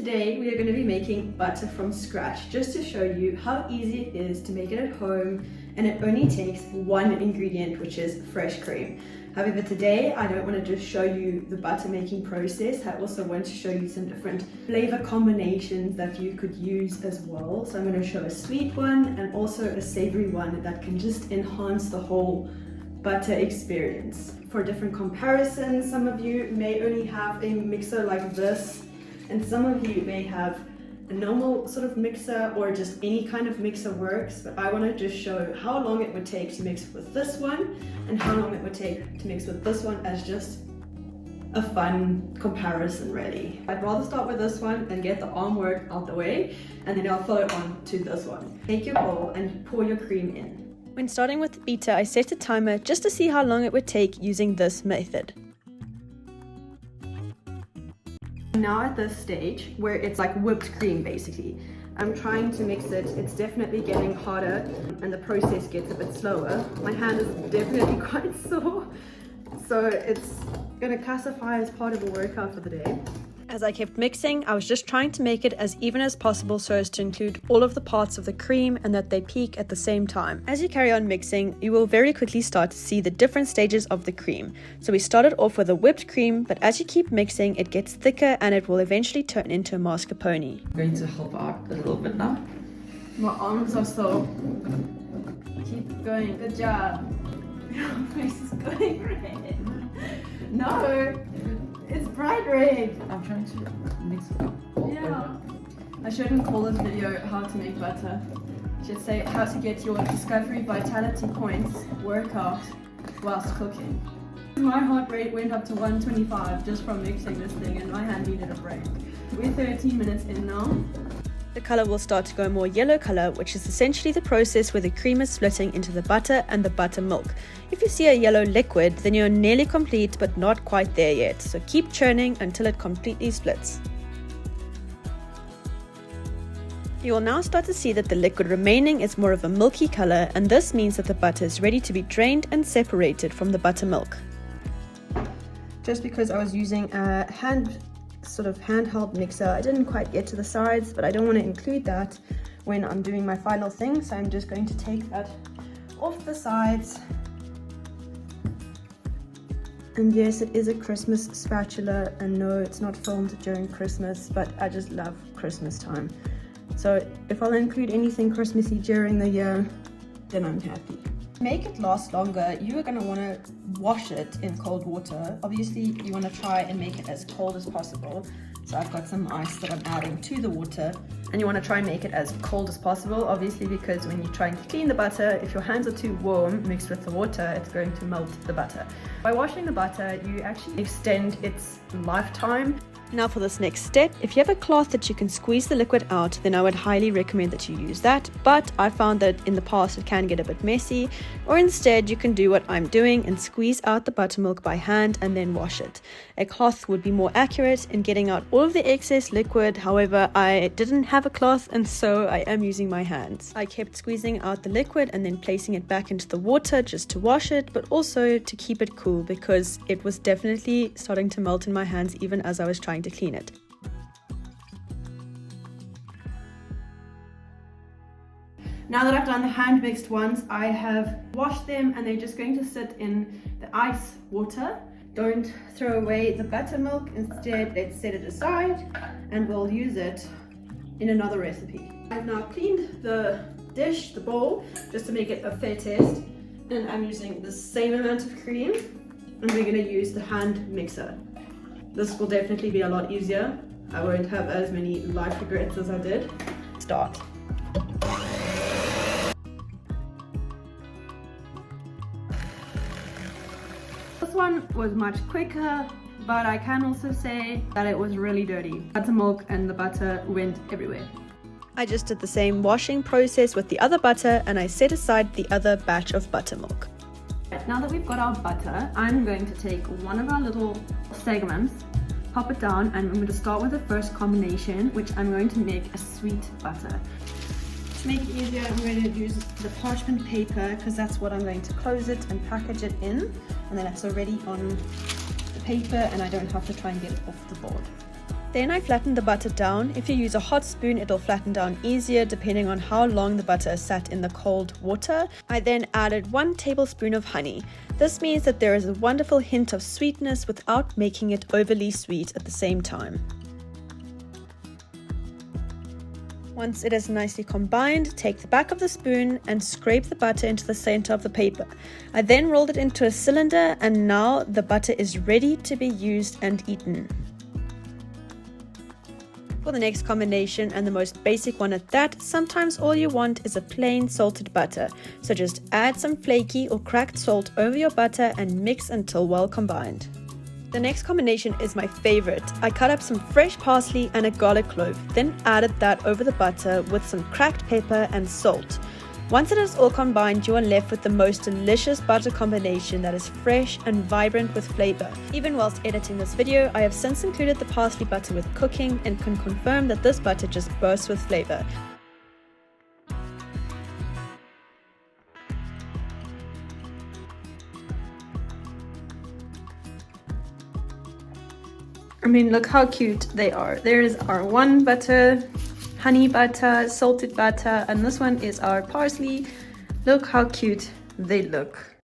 Today we are going to be making butter from scratch just to show you how easy it is to make it at home, and it only takes one ingredient, which is fresh cream. However, today I don't want to just show you the butter making process. I also want to show you some different flavor combinations that you could use as well. So I'm going to show a sweet one and also a savory one that can just enhance the whole butter experience. For different comparisons, some of you may only have a mixer like this, and some of you may have a normal sort of mixer, or just any kind of mixer works, but I want to just show how long it would take to mix with this one and how long it would take to mix with this one as just a fun comparison really. I'd rather start with this one and get the arm work out the way, and then I'll follow on to this one. Take your bowl and pour your cream in. When starting with the beater, I set a timer just to see how long it would take using this method. Now at this stage where it's like whipped cream basically, I'm trying to mix it. It's definitely getting harder and the process gets a bit slower. My hand is definitely quite sore, so it's going to classify as part of a workout for the day. As I kept mixing, I was just trying to make it as even as possible so as to include all of the parts of the cream and that they peak at the same time. As you carry on mixing, you will very quickly start to see the different stages of the cream. So we started off with a whipped cream, but as you keep mixing, it gets thicker and it will eventually turn into a mascarpone. I'm going to help out a little bit now. My arms are sore. Keep going. Good job. Your face is going red. No, it's bright red. I'm trying to mix it up. Yeah. I shouldn't call this video how to make butter. I should say how to get your Discovery Vitality Points workout whilst cooking. My heart rate went up to 125 just from mixing this thing, and my hand needed a break. We're 13 minutes in now. The color will start to go more yellow color, which is essentially the process where the cream is splitting into the butter and the buttermilk. If you see a yellow liquid, then you're nearly complete but not quite there yet, so keep churning until it completely splits. You will now start to see that the liquid remaining is more of a milky color, and this means that the butter is ready to be drained and separated from the buttermilk. Just because I was using a handheld mixer, I didn't quite get to the sides, but I don't want to include that when I'm doing my final thing, so I'm just going to take that off the sides. And yes, it is a Christmas spatula, and no, it's not filmed during Christmas, but I just love Christmas time. So if I'll include anything Christmassy during the year, then I'm happy. To make it last longer, you are going to want to wash it in cold water. Obviously, you want to try and make it as cold as possible. So I've got some ice that I'm adding to the water. And you want to try and make it as cold as possible, obviously, because when you're trying to clean the butter, if your hands are too warm mixed with the water, it's going to melt the butter. By washing the butter, you actually extend its lifetime. Now for this next step, if you have a cloth that you can squeeze the liquid out, then I would highly recommend that you use that, but I found that in the past it can get a bit messy, or instead you can do what I'm doing and squeeze out the buttermilk by hand and then wash it. A cloth would be more accurate in getting out all of the excess liquid, however I didn't have a cloth and so I am using my hands. I kept squeezing out the liquid and then placing it back into the water just to wash it, but also to keep it cool because it was definitely starting to melt in my hands even as I was trying to clean it. Now that I've done the hand mixed ones, I have washed them and they're just going to sit in the ice water. Don't throw away the buttermilk, instead let's set it aside and we'll use it in another recipe. I've now cleaned the dish, the bowl, just to make it a fair test, and I'm using the same amount of cream, and we're going to use the hand mixer. This will definitely be a lot easier. I won't have as many life regrets as I did. Start. This one was much quicker, but I can also say that it was really dirty. Buttermilk and the butter went everywhere. I just did the same washing process with the other butter, and I set aside the other batch of buttermilk. Now that we've got our butter, I'm going to take one of our little segments, pop it down, and I'm going to start with the first combination, which I'm going to make a sweet butter. To make it easier, I'm going to use the parchment paper because that's what I'm going to close it and package it in, and then it's already on the paper and I don't have to try and get it off the board. Then I flattened the butter down. If you use a hot spoon, it'll flatten down easier depending on how long the butter sat in the cold water. I then added 1 tablespoon of honey. This means that there is a wonderful hint of sweetness without making it overly sweet at the same time. Once it is nicely combined, take the back of the spoon and scrape the butter into the center of the paper. I then rolled it into a cylinder, and now the butter is ready to be used and eaten. For the next combination, and the most basic one at that, sometimes all you want is a plain salted butter. So just add some flaky or cracked salt over your butter and mix until well combined. The next combination is my favorite. I cut up some fresh parsley and a garlic clove, then added that over the butter with some cracked pepper and salt. Once it is all combined, you are left with the most delicious butter combination that is fresh and vibrant with flavor. Even whilst editing this video, I have since included the parsley butter with cooking and can confirm that this butter just bursts with flavor. I mean, look how cute they are. There's our one butter, honey butter, salted butter, and this one is our parsley. Look how cute they look.